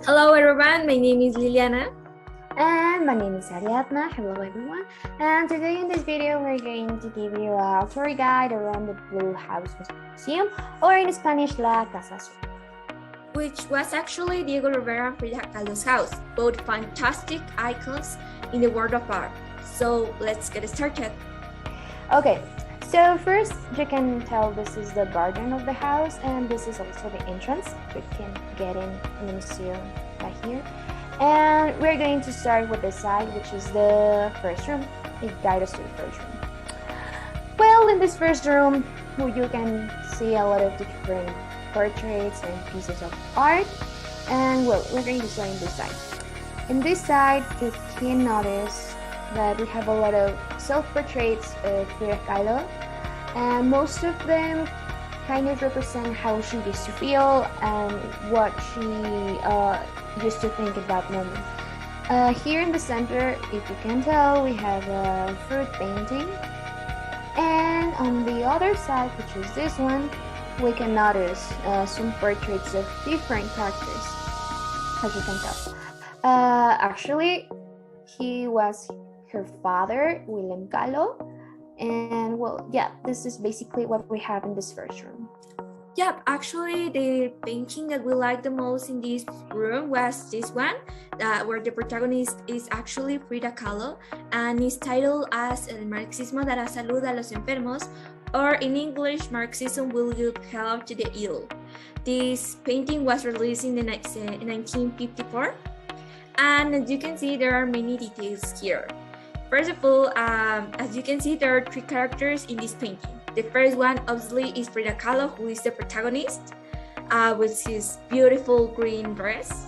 Hello everyone, my name is Liliana. And my name is Ariadna. Hello everyone. And today in this video we're going to give you a tour guide around the Blue House Museum, or in Spanish La Casa Azul, Which was actually Diego Rivera and Frida Kahlo's house, both fantastic icons in the world of art. So let's get started. Okay, so first you can tell this is the garden of the house, and this is also the entrance. You can get in the museum right here. And we're going to start with the side, which is the first room. It guides us to the first room. Well, in this first room, you can see a lot of different portraits and pieces of art. And well, we're going to start in this side. In this side, you can notice that we have a lot of self-portraits of Frida Kahlo, and most of them kind of represent how she used to feel and what she used to think at that moment. Here in the center, if you can tell, we have a fruit painting, and on the other side, which is this one, we can notice some portraits of different characters, as you can tell. Actually, he was her father, Willem Kahlo, and well, yeah, this is basically what we have in this first room. Yep, actually the painting that we like the most in this room was this one, where the protagonist is actually Frida Kahlo, and is titled as El Marxismo dará salud a los enfermos, or in English, Marxism will give health to the ill. This painting was released in 1954, and as you can see, there are many details here. First of all, as you can see, there are three characters in this painting. The first one, obviously, is Frida Kahlo, who is the protagonist, with his beautiful green dress.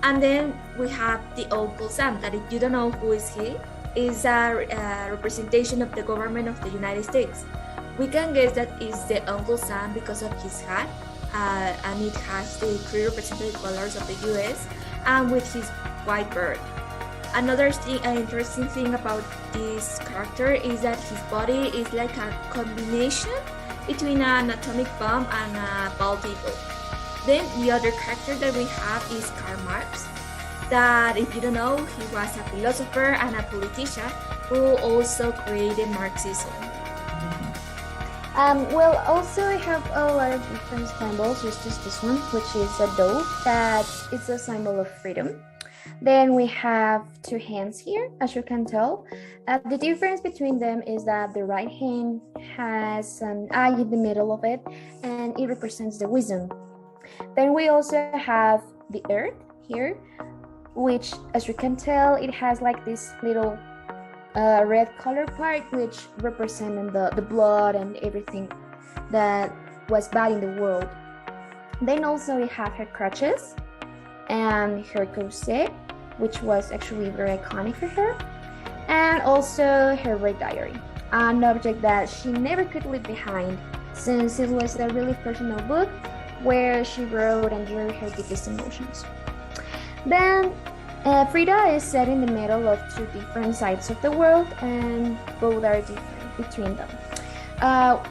And then we have the Uncle Sam, that if you don't know who is he, is a representation of the government of the United States. We can guess that is the Uncle Sam because of his hat, and it has the three representative colors of the US, and with his white bird. Another interesting thing about this character is that his body is like a combination between an atomic bomb and a ball table. Then the other character that we have is Karl Marx, that if you don't know, he was a philosopher and a politician who also created Marxism. Well, also I have a lot of different symbols, just as this one, which is a dove, that is a symbol of freedom. Then we have two hands here, as you can tell. The difference between them is that the right hand has an eye in the middle of it, and it represents the wisdom. Then we also have the earth here, which, as you can tell, it has like this little red color part, which represents the blood and everything that was bad in the world. Then also we have her crutches and her corset, which was actually very iconic for her, and also her red diary, an object that she never could leave behind, since it was a really personal book where she wrote and drew her deepest emotions. Then Frida is set in the middle of two different sides of the world, and both are different between them.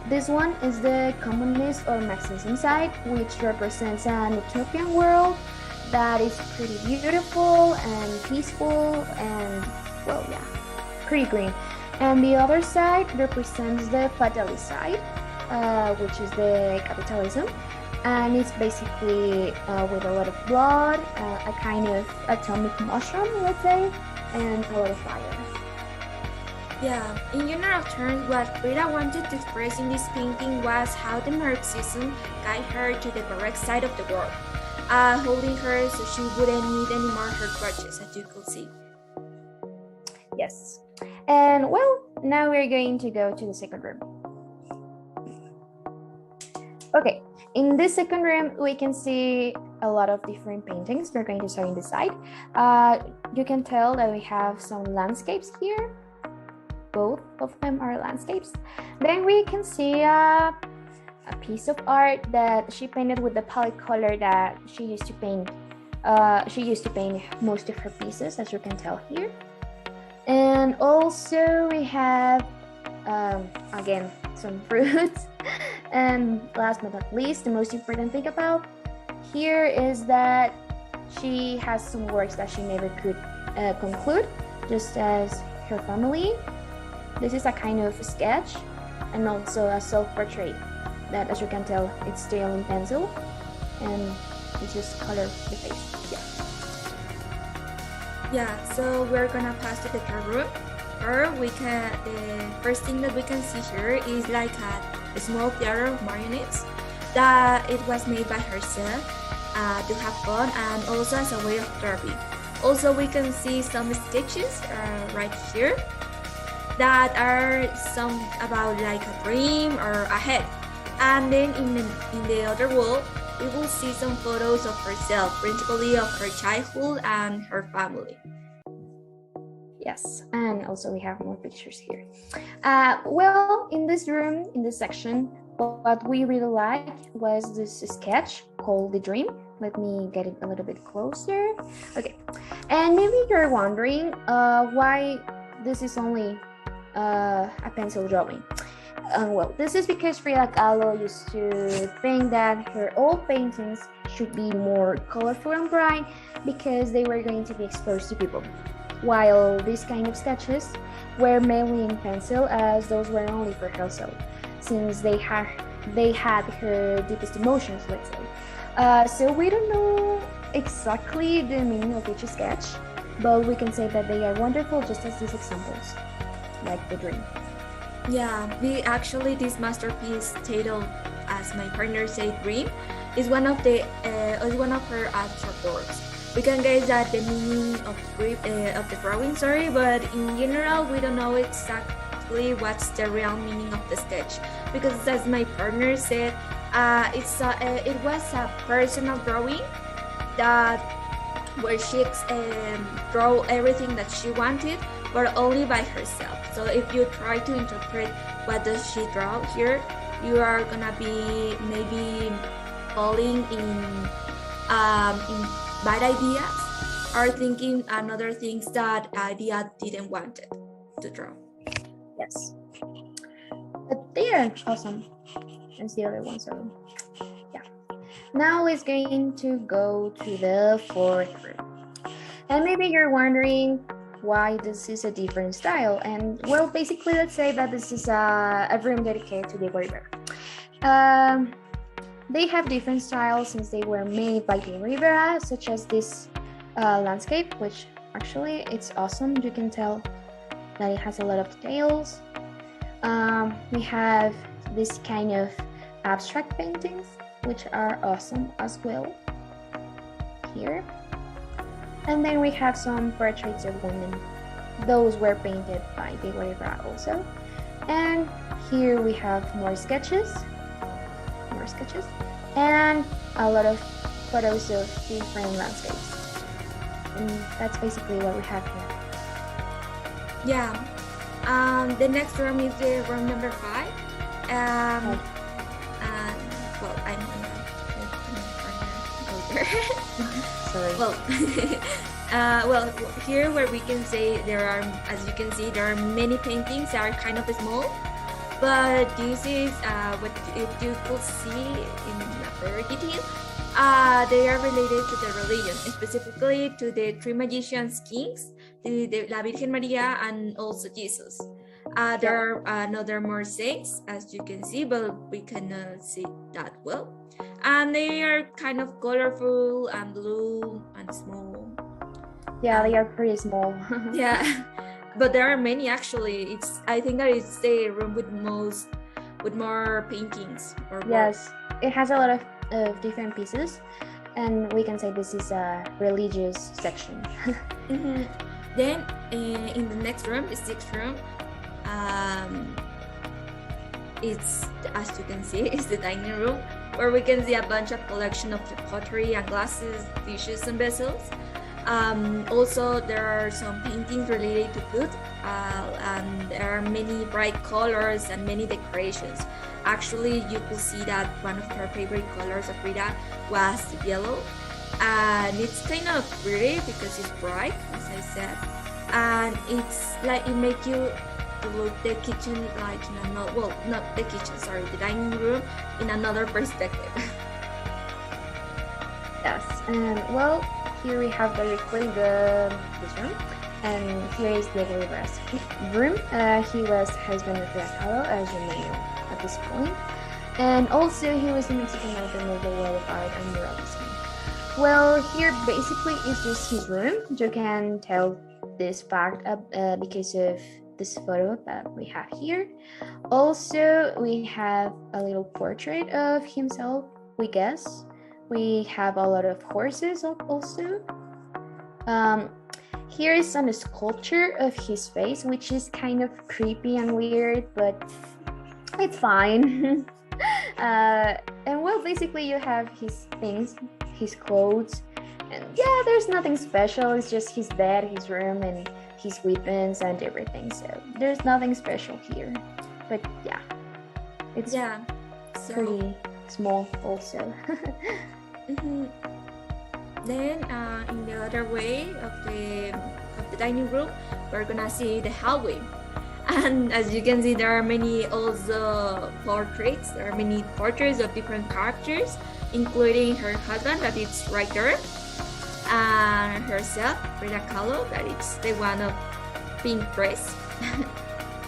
This one is the communist or Marxism side, which represents an utopian world that is pretty beautiful and peaceful and, well, yeah, pretty green. And the other side represents the fatalist side, which is the capitalism, and it's basically with a lot of blood, a kind of atomic mushroom, let's say, and a lot of fire. Yeah, in general terms, what Frida wanted to express in this painting was how the Marxism guided her to the correct side of the world, holding her so she wouldn't need anymore her crutches, as you could see. Yes. And well, now we're going to go to the second room. Okay, in this second room, we can see a lot of different paintings. We're going to start in the side. You can tell that we have some landscapes here. Both of them are landscapes. Then we can see a piece of art that she painted with the palette color that she used to paint. She used to paint most of her pieces, as you can tell here. And also we have, again, some fruits. And last but not least, the most important thing about here is that she has some works that she never could conclude, just as her family. This is a kind of sketch and also a self-portrait that, as you can tell, it's still in pencil and it's just color the face. Yeah, so we're gonna pass to the third room. Or the first thing that we can see here is like a small theater of marionettes that it was made by herself to have fun and also as a way of therapy. Also, we can see some sketches right here that are some about like a dream or a head. And then in the other wall, we will see some photos of herself, principally of her childhood and her family. Yes, and also we have more pictures here. Well, in this room, in this section, what we really liked was this sketch called The Dream. Let me get it a little bit closer. Okay, and maybe you're wondering why this is only a pencil drawing. Well, this is because Frida Kahlo used to think that her old paintings should be more colorful and bright because they were going to be exposed to people, while these kind of sketches were mainly in pencil, as those were only for herself, since they had her deepest emotions, let's say. So we don't know exactly the meaning of each sketch, but we can say that they are wonderful, just as these examples, like The Dream. Yeah, this masterpiece titled, as my partner said, Dream, is one of her abstract works. We can guess that the meaning of the drawing, but in general, we don't know exactly what's the real meaning of the sketch, because as my partner said, it was a personal drawing where she draw everything that she wanted, but only by herself. So if you try to interpret what does she draw here, you are gonna be maybe falling in bad ideas or thinking another things that idea didn't want it to draw. Yes, but they are awesome as the other ones are. Yeah. Now let's going to go to the fourth room, and maybe you're wondering why this is a different style. And well, basically, let's say that this is a room dedicated to Diego Rivera. They have different styles since they were made by Diego Rivera, such as this landscape, which actually it's awesome. You can tell that it has a lot of details. We have this kind of abstract paintings, which are awesome as well here. And then we have some portraits of women. Those were painted by Diego Rivera also. And here we have more sketches, and a lot of photos of different landscapes. And that's basically what we have here. Yeah. The next room is the room number 5. And well, I'm gonna go there. Sorry. Well, here where we can say there are, as you can see, there are many paintings that are kind of small, but this is what you could see in very detail. They are related to the religion, specifically to the three magicians kings, the La Virgen Maria, and also Jesus. There are another more saints, as you can see, but we cannot see that well. And they are kind of colorful and blue and small. Yeah, they are pretty small. Yeah, but there are many actually. I think that it's the room with more paintings. Yes, it has a lot of different pieces, and we can say this is a religious section. Mm-hmm. Then in the next room, the sixth room, it's, as you can see, it's the dining room, where we can see a bunch of collection of pottery and glasses, dishes and vessels. Also, there are some paintings related to food, and there are many bright colors and many decorations. Actually, you could see that one of her favorite colors of Frida was yellow, and it's kind of pretty because it's bright, as I said, and it's like it makes you look the kitchen like in another, well, not the kitchen, sorry, the dining room in another perspective. Yes, and well, here we have directly this room. And here is Diego Rivera's room. He was husband of Frida Kahlo, as you may know at this point. And also he was a Mexican-American Nobel Award of Art and Mural Design. Well, here basically is just his room. You can tell this fact because of this photo that we have here. Also, we have a little portrait of himself, we guess. We have a lot of horses also. Here is some sculpture of his face, which is kind of creepy and weird, but it's fine. And well, basically you have his things, his clothes, and yeah, there's nothing special. It's just his bed, his room, and his weapons and everything. So there's nothing special here. But yeah, it's pretty small also. Then in the other way of the dining room, we're gonna see the hallway. And as you can see, there are many also portraits. There are many portraits of different characters, including her husband that is right there, and herself, Frida Kahlo, that is the one of pink dress.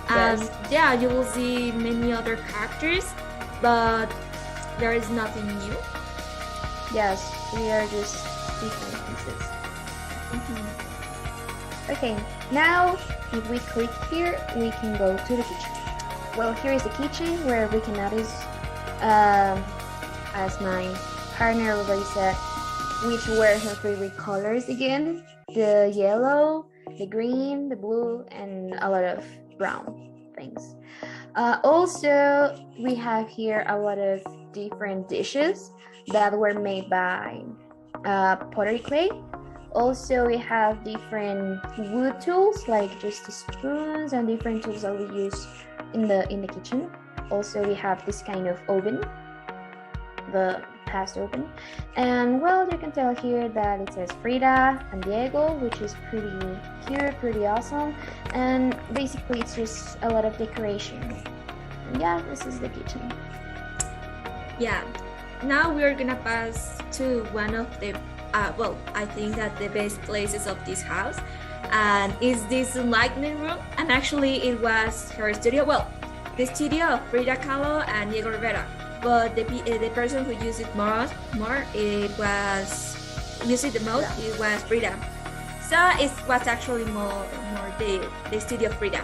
And yeah, you will see many other characters, but there is nothing new. Yes, we are just different pieces. Okay, now if we click here, we can go to the kitchen. Well, here is the kitchen where we can notice, as my partner already said, which were her favorite colors again: the yellow, the green, the blue, and a lot of brown things. Also, we have here a lot of different dishes that were made by pottery clay. Also, we have different wood tools like just spoons and different tools that we use in the kitchen. Also, we have this kind of oven, the past oven, and well, you can tell here that it says Frida and Diego, which is pretty cute, pretty awesome, and basically it's just a lot of decoration. And yeah, this is the kitchen. Yeah, now we are gonna pass to one of the well, I think that the best places of this house, and is this enlightenment room. And actually it was her studio, well, the studio of Frida Kahlo and Diego Rivera, but the person who used it more it was the most, it was Frida. So it was actually more the studio of Frida.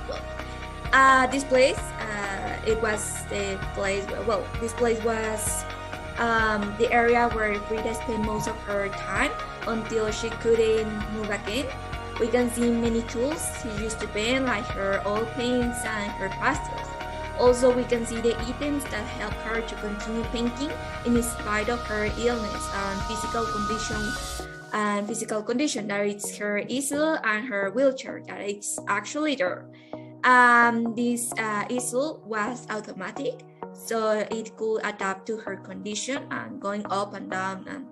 Well, this place, it was the place, well, this place was the area where Frida spent most of her time until she couldn't move again. We can see many tools she used to paint, like her oil paints and her pastels. Also, we can see the items that help her to continue painting in spite of her illness and physical condition. That it's her easel and her wheelchair that it's actually there. This easel was automatic, so it could adapt to her condition and going up and down and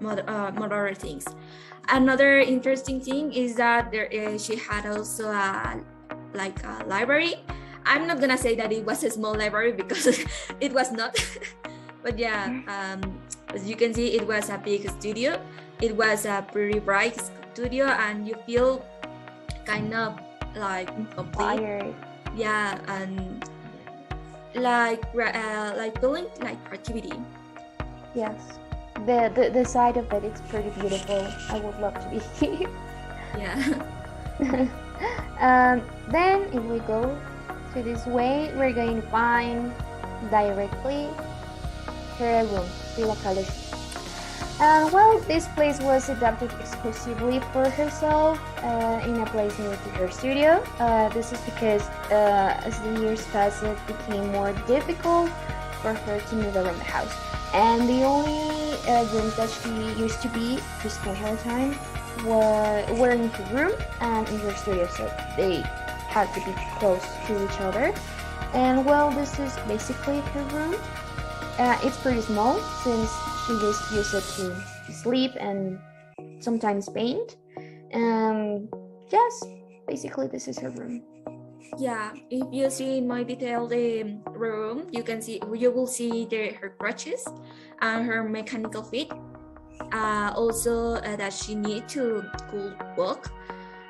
more other things. Another interesting thing is that she had also a library. I'm not gonna say that it was a small library because it was not, but yeah, as you can see, it was a big studio. It was a pretty bright studio, and you feel kind of like complete. Yeah, and like feeling like creativity. Yes, the side of it, it's pretty beautiful. I would love to be here. Yeah. Then if we go to this way, we're going to find directly her room, Frida Kahlo's. Well, this place was adapted exclusively for herself in a place near to her studio. This is because as the years passed, it became more difficult for her to move around the house. And the only rooms that she used to spend her time were in her room and in her studio, so they had to be close to each other. And well, this is basically her room. It's pretty small since she just used it to sleep and sometimes paint. Yes, basically this is her room. Yeah, if you see in my detailed room, you will see her crutches and her mechanical feet. Also that she need to could walk.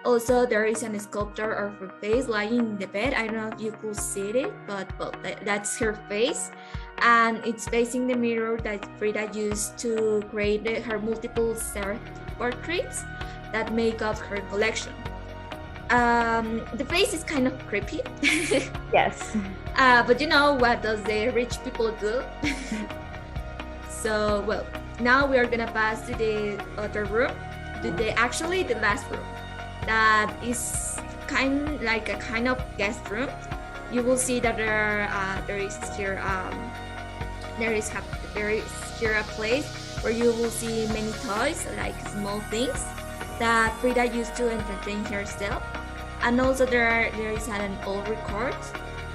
Also, there is a sculpture of her face lying in the bed. I don't know if you could see it, but well, that's her face. And it's facing the mirror that Frida used to create her multiple self-portraits that make up her collection. The face is kind of creepy. Yes. But you know, what does the rich people do? So, well, now we are gonna pass to the other room, to the last room. That is like a kind of guest room. You will see that there is here a place where you will see many toys, like small things that Frida used to entertain herself. And also there is an old record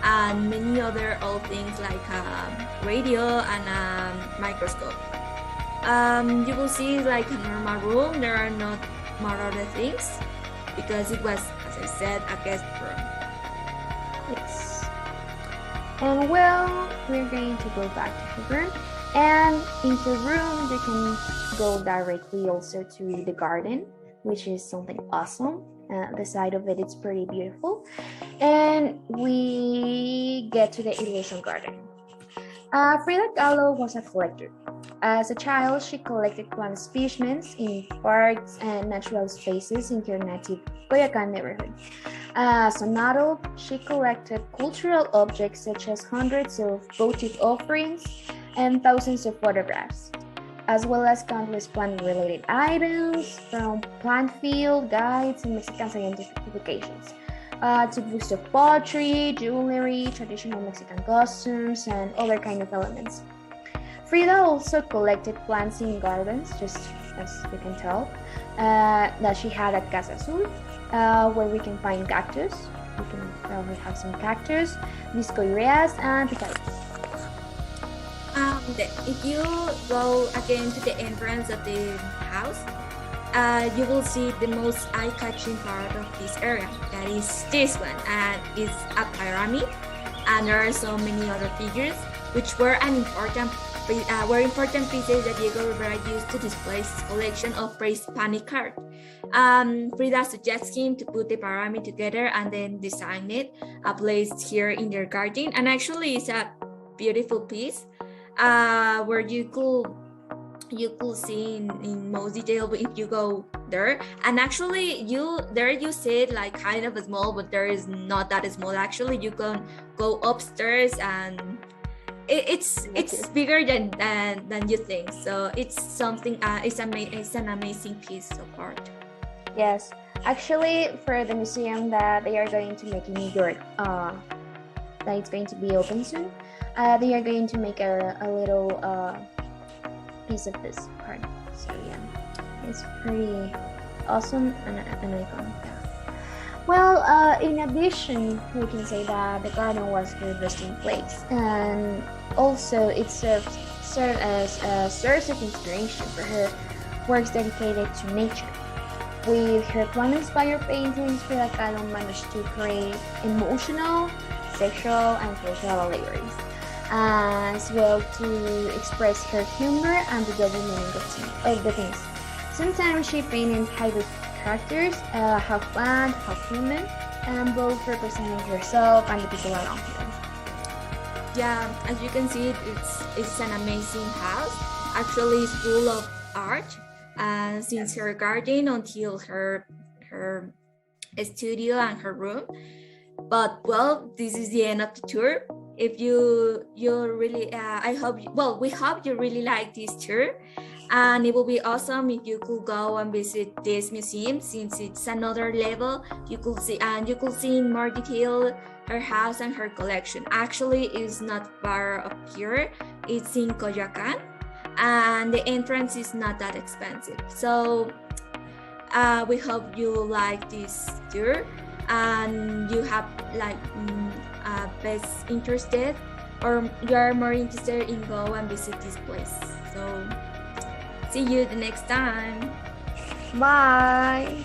and many other old things like a radio and a microscope. You will see like a normal room. There are not more other things, because it was, as I said, a guest room. Yes. And well, we're going to go back to her room. And in her room, you can go directly also to the garden, which is something awesome. The side of it is pretty beautiful. And we get to the illusion garden. Frida Kahlo was a collector. As a child, she collected plant specimens in parks and natural spaces in her native Coyoacán neighborhood. As an adult, she collected cultural objects such as hundreds of votive offerings and thousands of photographs, as well as countless plant-related items from plant field guides and Mexican scientific publications. To books of pottery, jewelry, traditional Mexican costumes, and other kind of elements. Frida also collected plants in gardens, just as you can tell, that she had at Casa Azul, where we can find cactus. We can probably have some cactus, discoireas, and picarias. If you go again to the entrance of the house, you will see the most eye-catching part of this area. That is this one, and it's a pyramid. And there are so many other figures, which were important pieces that Diego Rivera used to display his collection of pre-Hispanic art. Frida suggests him to put the pyramid together and then design it, placed here in their garden. And actually, it's a beautiful piece where you could see in most detail if you go there. And actually you see it like kind of small, but there is not that small. Actually, you can go upstairs and it's bigger than you think. So it's something it's an amazing piece of art. Yes, actually, for the museum that they are going to make in New York, that it's going to be open soon, they are going to make a little piece of this part. So yeah, it's pretty awesome and an icon. Well, in addition, we can say that the garden was her resting place, and also it served as a source of inspiration for her works dedicated to nature. With her plant-inspired paintings, Frida Kahlo managed to create emotional, sexual, and cultural allegories, as well to express her humor and the double meaning of the things. Sometimes she painted hybrid characters, half plant, half human, and both representing herself and the people around her. Yeah, as you can see, it's an amazing house. Actually, it's full of art, since her garden until her studio and her room. But well, this is the end of the tour. If you really, we hope you really like this tour, and it will be awesome if you could go and visit this museum, since it's another level. You could see in more detail her house and her collection. Actually, it's not far up here. It's in Coyoacán, and the entrance is not that expensive. So we hope you like this tour, and you have best interested, or you are more interested in go and visit this place. So see you the next time. Bye.